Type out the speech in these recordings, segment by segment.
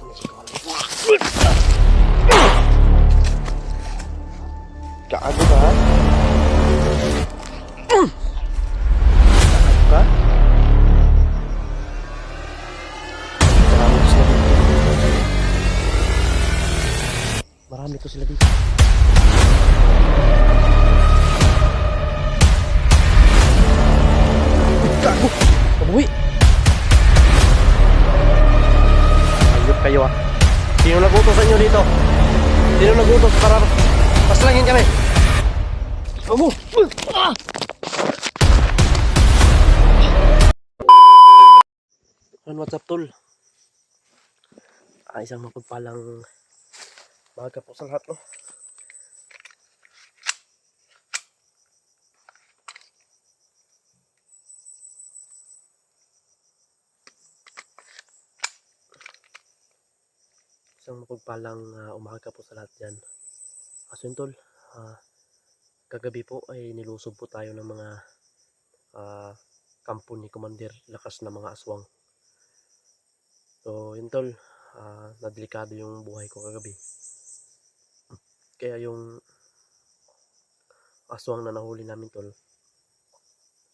Gaano ka? Gaano ka? Marami to sila dito. Gago! Kabuhi! Ayop kayo ah. Sino nagutos sa inyo dito? Sino nagutos para paslangin kami? Kamu! Ah! What's up, tol? Isang mapagpalang baga po sa lahat, no? Isang mapagpalang umaga po sa lahat dyan. Kaso yun, tol, kagabi po ay nilusob po tayo ng mga kampo ni Commander Lakas na mga aswang. So yun, tol, nadelikado yung buhay ko kagabi. Kaya yung aswang na nahuli namin, tol,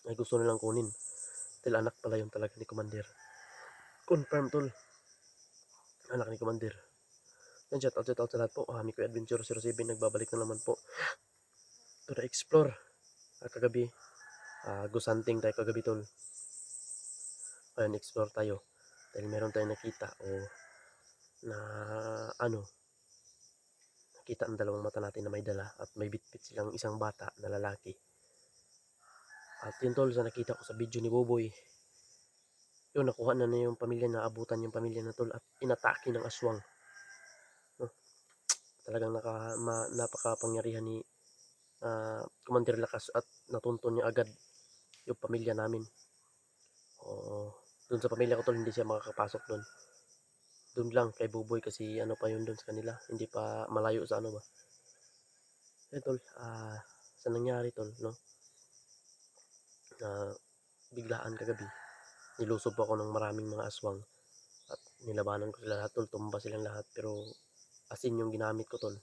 ay gusto nilang kunin. Dahil anak pala yun talaga ni Commander. Confirm, tol. Anak ni Commander. Yan, shout out sa lahat po. Ni Kuya Adventure 07 nagbabalik na naman po to the explore. Kagabi, ghost hunting tayo kagabi, tol. Ayan, explore tayo. Dahil meron tayong nakita o na nakita ang dalawang mata natin na may dala at may bitbit silang isang bata na lalaki. At yun, tol, sa nakita ko sa video ni Boboy, yun, nakuha na yung pamilya, naabutan yung pamilya na, tol, at inatake ng aswang. No? Talagang napakapangyarihan ni Commander Lakas at natuntun niya agad yung pamilya namin. Doon sa pamilya ko, tol, hindi siya makakapasok doon. Doon lang kay Boboy kasi ano pa yun doon sa kanila, hindi pa malayo sa ano ba. Tol, sa nangyari, tol, no? Biglaan kagabi, nilusob ako ng maraming mga aswang at nilabanan ko sila lahat, tol. Tumba silang lahat, pero asin yung ginamit ko, tol.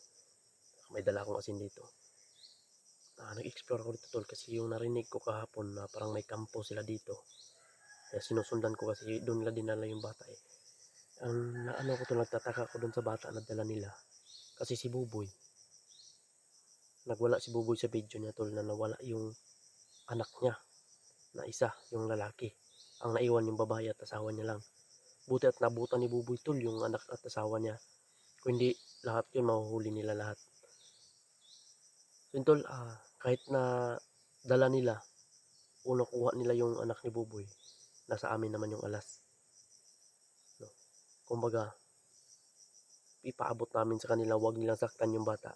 May dala akong asin dito. Nag-explore ako dito, tol, kasi yung narinig ko kahapon na parang may kampo sila dito. Kaya sinusundan ko kasi doon nila dinala yung bata eh. Ano ko to, nagtataka ko doon sa bata na dala nila. Kasi si Buboy, nagwala si Buboy sa video niya, tol, na nawala yung anak niya na isa, yung lalaki. Ang naiwan yung babae at asawa niya lang. Buti at nabutan ni Buboy, tol, yung anak at asawa niya. Kung hindi, lahat yun mahuhuli nila lahat. So yun, tol, kahit na dala nila o nakuha nila yung anak ni Buboy, nasa amin naman yung alas. No? Kumbaga, ipaabot namin sa kanila, wag nilang saktan yung bata.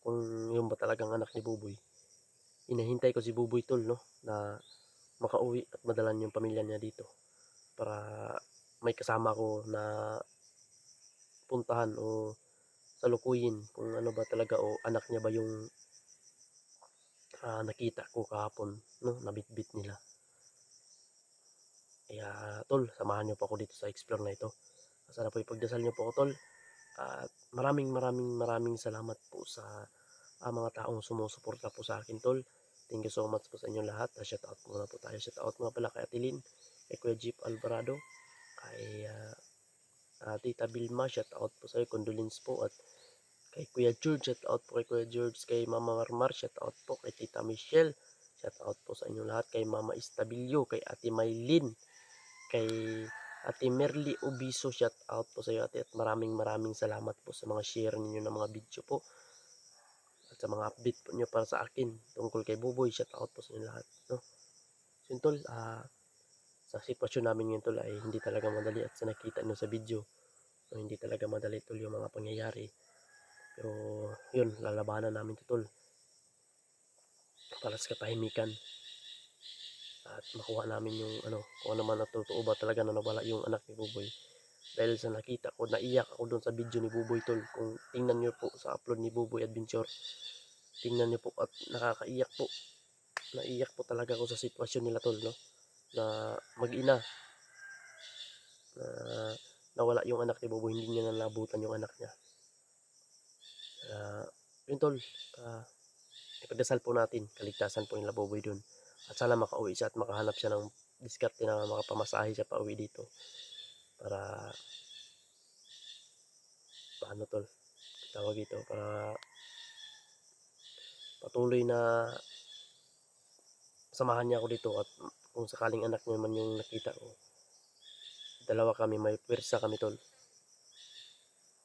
Kung yung ba talagang anak ni Buboy. Inahintay ko si Buboy, tol, no, na makauwi at madalan yung pamilya niya dito para may kasama ko na puntahan o salukuyin kung ano ba talaga o anak niya ba yung nakita ko kahapon, no, nabitbit nila. Kaya, tol, samahan niyo po ako dito sa explore na ito. Sana po ipagdasal niyo po ako, tol. At maraming salamat po sa mga taong sumusuporta po sa akin, tol. Thank you so much po sa inyo lahat. Shout out muna po tayo. Shout out mga pala kay Atilin, kay Kuya Jeep Alvarado, kay Tita Vilma. Shout out po sa iyo. Condolence po. At kay Kuya George. Shout out po kay Kuya George. Kay Mama Marmar. Shout out po kay Tita Michelle. Shout out po sa inyo lahat. Kay Mama Estabilio. Kay Ate Maylin. Kay Ate Merly Obiso, shout out po sa iyo, ate, at maraming salamat po sa mga share ninyo ng mga video po at sa mga update po nyo para sa akin tungkol kay Buboy. Shout out po sa inyo lahat, no? So yun, tol, sa sitwasyon namin ngayon, tol, ay hindi talaga madali at sa nakita nyo sa video, no, hindi talaga madali, tol, yung mga pangyayari, pero yun, lalabanan namin ito, tol, para sa katahimikan at makuha namin yung kung ano man, totoo ba talaga na nawala yung anak ni Buboy. Dahil sa nakita ko, naiyak ako doon sa video ni Buboy, tol. Kung tingnan nyo po sa upload ni Buboy Adventure, tingnan nyo po at nakakaiyak po. Naiyak po talaga ako sa sitwasyon nila, tol, no? Na mag-ina na nawala yung anak ni Boboy, hindi niya nalabutan yung anak niya. Yun tol, ipagdasal po natin, kaligtasan po yung Boboy dun. At sana makauwi siya at makahanap siya ng diskarte na makapamasahe siya pa uwi dito. Para, paano tol, tawag ito, para patuloy na samahan niya ako dito. At kung sakaling anak niya man yung nakita ko, dalawa kami, may puwersa kami tol.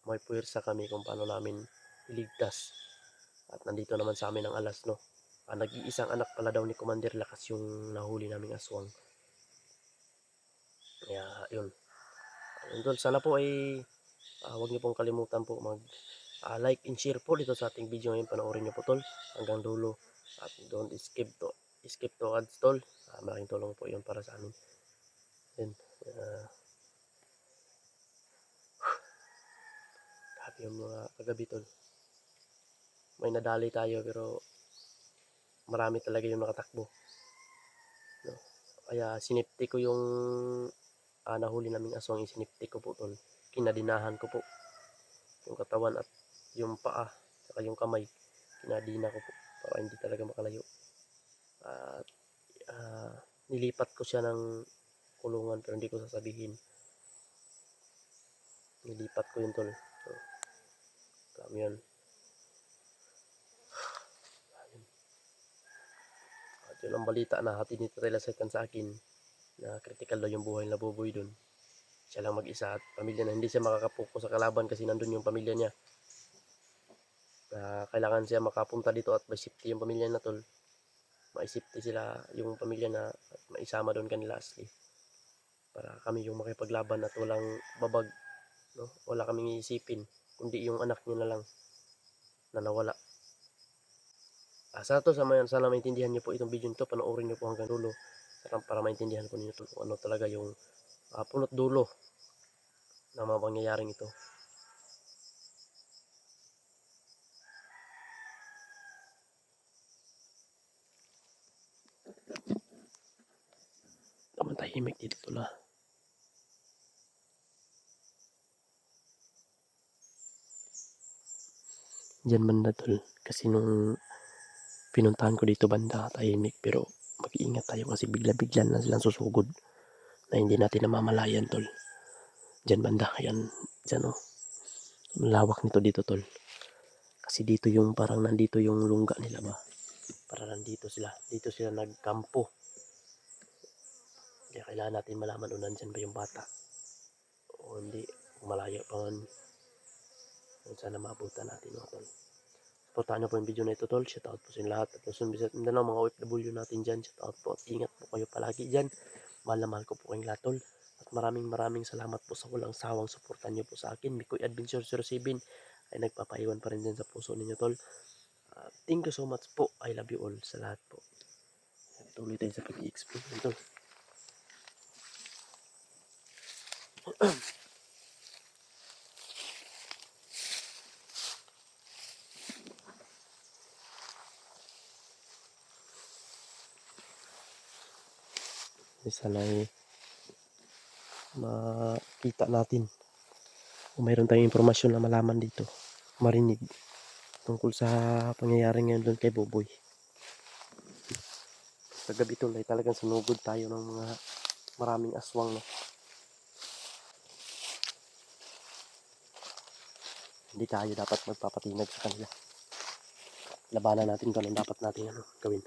May puwersa kami kung paano namin iligtas. At nandito naman sa amin ang alas, no. Nag-iisang anak pala daw ni Commander Lakas yung nahuli naming aswang. Kaya yun. Ayun tol, sana po ay huwag niyo pong kalimutan po mag like and share po dito sa ating video ngayon. Panoorin niyo po tol hanggang dulo. At don't skip to ads tol. Malaking tulong po yun para sa amin. Yun. Grabe yung mga kagabi tol. May nadali tayo pero marami talaga yung nakatakbo. No? Kaya sinipti ko yung nahuli naming aswang, isinipti ko po tol. Kinadinahan ko po yung katawan at yung paa saka yung kamay, kinadina ko po para hindi talaga makalayo. At nilipat ko siya ng kulungan pero hindi ko sasabihin. Nilipat ko yun tol. So, kami yun. At yun ang balita na hatid ni Tatay Lasetan sa akin na critical daw yung buhay na Boboy dun. Siya lang mag-isa at pamilya na hindi siya makakapokus sa kalaban kasi nandun yung pamilya niya. Kailangan siya makapunta dito at may safety yung pamilya na tol. May safety sila yung pamilya na at maisama doon kanila Ashley. Para kami yung makipaglaban at walang babag, no? Wala kaming iisipin kundi yung anak niya na lang na nawala. Sana to, sana maintindihan niyo po itong video nito, panoorin niyo po hanggang dulo para maintindihan ko niyo kung ano talaga yung punot dulo ng mga pangyayaring ito. Naman tahimik dito tol ha. Diyan banda tol, kasi nung pinuntahan ko dito banda tahimik, pero mag-iingat tayo kasi bigla-bigla na silang susugod na hindi natin namamalayan tol. Diyan banda, yan, diyan oh. Malawak nito dito tol. Kasi dito yung parang nandito yung lungga nila ba. Para nandito sila. Dito sila nagkampo. Kaya kailangan natin malaman kung nandyan ba yung bata. O hindi. Kung malayo pa man. Sana maabutan natin mga tol. Supportahan nyo po yung video na ito tol. Shout out po sa inyo lahat. At Luzon, Visayas, Mindanao, mga OFW natin dyan. Shout out po at ingat po kayo palagi dyan. Mahal na mahal ko po kayong lahat tol. At maraming salamat po sa walang sawang suportan nyo po sa akin. Mikoy Adventure 07 ay nagpapaiwan pa rin dyan sa puso ninyo tol. Thank you so much po. I love you all sa lahat po. Tuloy tayo sa pag-i-explain ito. Sana ay makita natin kung mayroon tayong impormasyon na malaman dito, marinig tungkol sa pangyayari ngayon doon kay Boboy. Kagabi tol ay talagang sinugod tayo ng mga maraming aswang no. Hindi tayo dapat magpapatinag sa kanila. Labanan natin kung anong dapat natin gawin.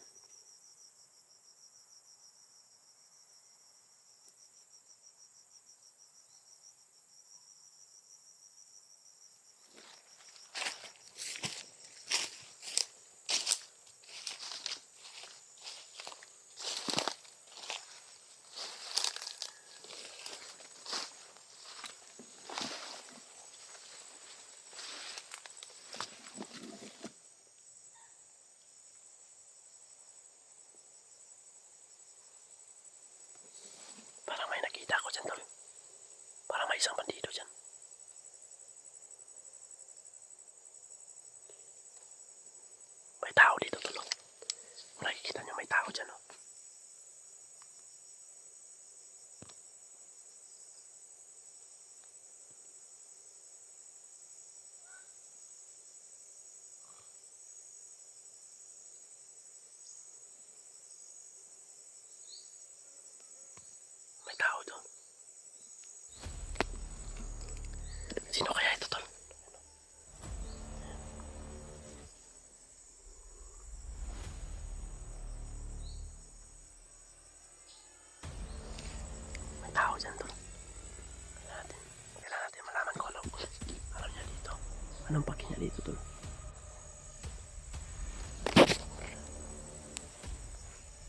Parang may nakita ko dyan tol. Parang may isang bandido dyan. May tao dito tol. Nakikita nyo may tao dyan oh. tao doon. Sino kaya ito, tol? May tao dyan, tol. Kailangan natin malaman ko alam niya dito. Anong paki niya dito, tol?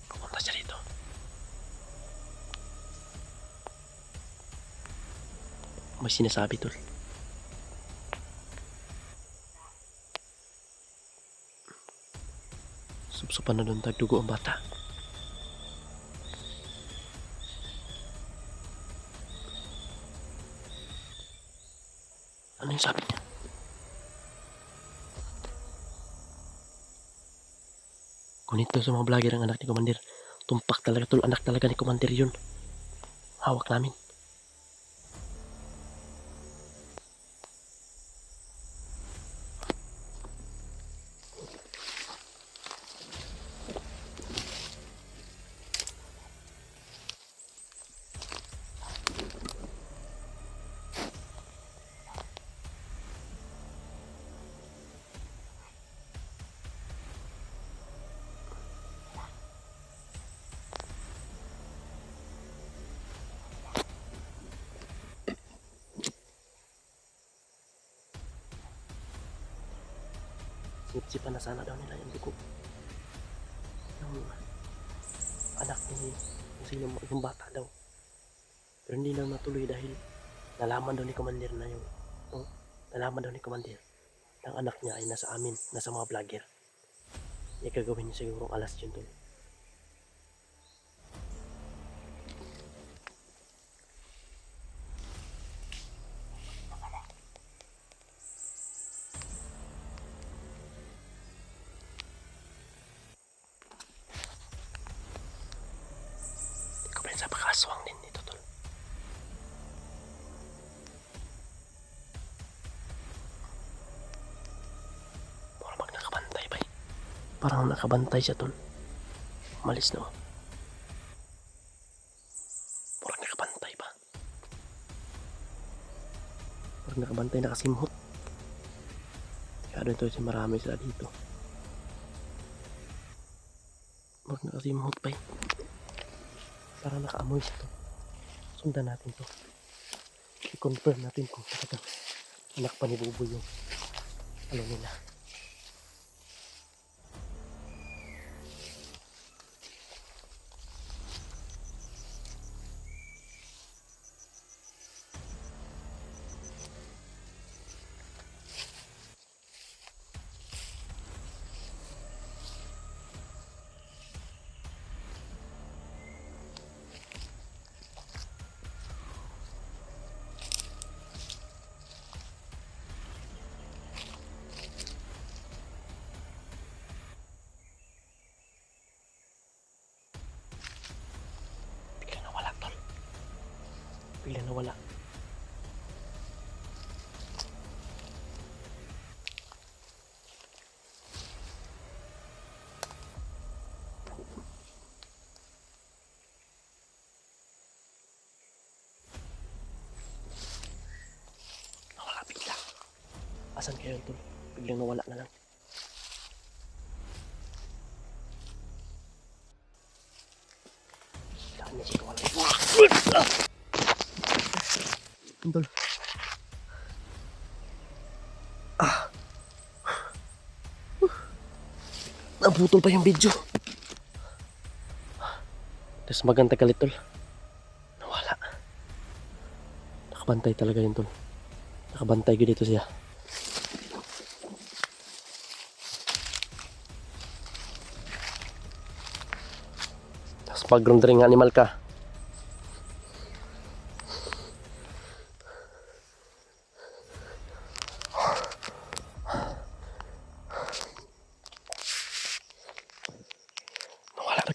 Pupunta siya dito. May sinasabi, tol. Supsupan na doon, tagdugo ang bata. Ano yung sabi niya? Kunito sa mga vlogger ang anak ni Commander. Tumpak talaga, tol. Anak talaga ni Commander yun. Hawak namin. Sip-sipan na sana daw nila yung dugo ng anak ni sino yung bata daw. Pero hindi na natuloy dahil nalaman daw ni Commander na nalaman daw ni Commander ng anak niya ay nasa amin, nasa mga vlogger. Gagawin niya siguro alas yun, tol. Sa pakaswang din nito, tol. Parang nakabantay ba? Parang nakabantay siya, tol. Malis na. Parang nakabantay ba? Parang nakabantay, nakasimhot. Kaya ito si marami sila dito. Parang nakasimhot ba? Parang nakaamoy ito. Sundan natin to. I-confirm natin kung talagang anak pa ni Buboy yung ano nila. Bigla nawala. Nawala bigla. Asan kayo, tol? Biglang nawala na lang. Saan niya siya nawala? Tol. Naputol pa yung video. Tapos maganda kalit, tol. Nawala. Nakabantay talaga yun, tol. Nakabantay ko dito siya. Tapos pag-rundering animal ka.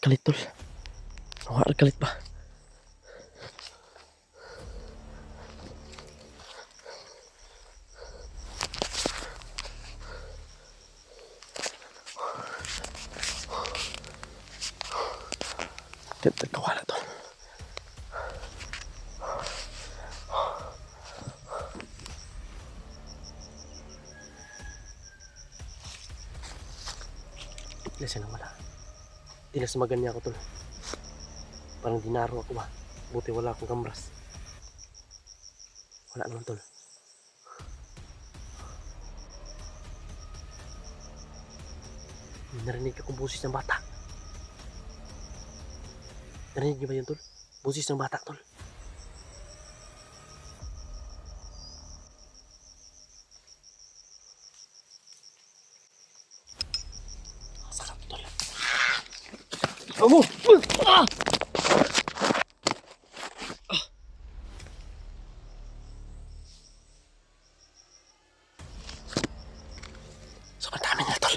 Kalit, tol. Nawala kalit pa. Kawala, tol. Bigla siya nawala. Tinasmagan niya ako tol. Parang dinaro ako ba. Buti wala akong kamras. Wala naman tol. Narinig akong busis ng bata. Narinig niyo ba yun tol? Busis ng bata tol. Sakap tol. Kamu! Ah! Sobrang dami nila tol.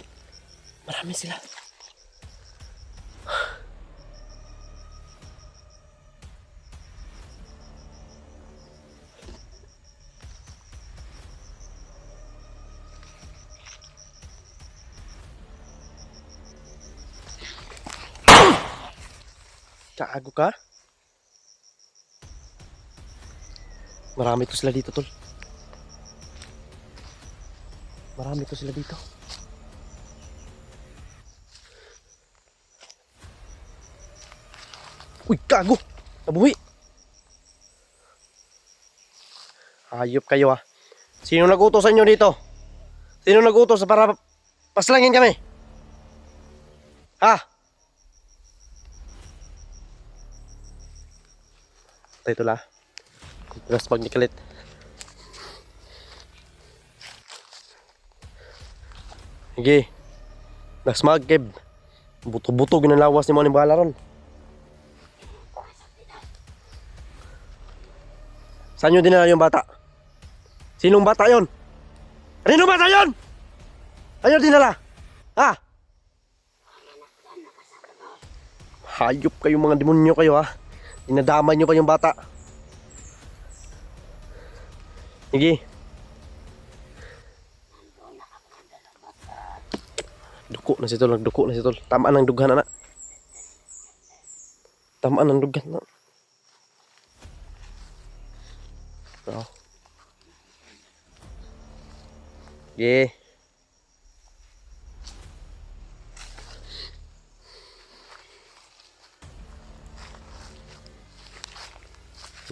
Marami sila. Kaago ka? Marami to sila dito tol. Marami to sila dito. Uy, kago! Nabuhi! Hayop kayo ah. Sino nag-utos sa inyo dito? Sino nag-utos para paslangin kami? Ha? Ito la. Terus pag nikalit. Sige. Nasmag keb. Buto-buto ginalawas ni mo ni balaron. Saan nyo dinala yung bata? Sinong bata yon? Sinong bata yon? Saan nyo dinala? Ha? Hayop kayo mga demonyo kayo ha. Dinadamay nyo pa yung bata. Sige. Duko na si tol, nagduko na si tol. Tamaan ng dughan anak. Tamaan ng dughan na. Oh. Yeah.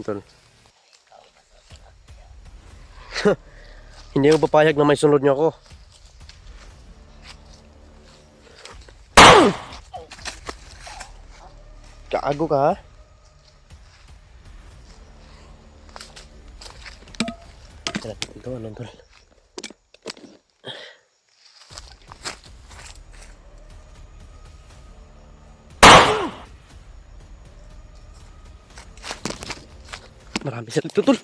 Tol. Hindi ako papayag na may sunod niyo ako. Kaago ka ha? Ito anong tol? Marami sila dito tol.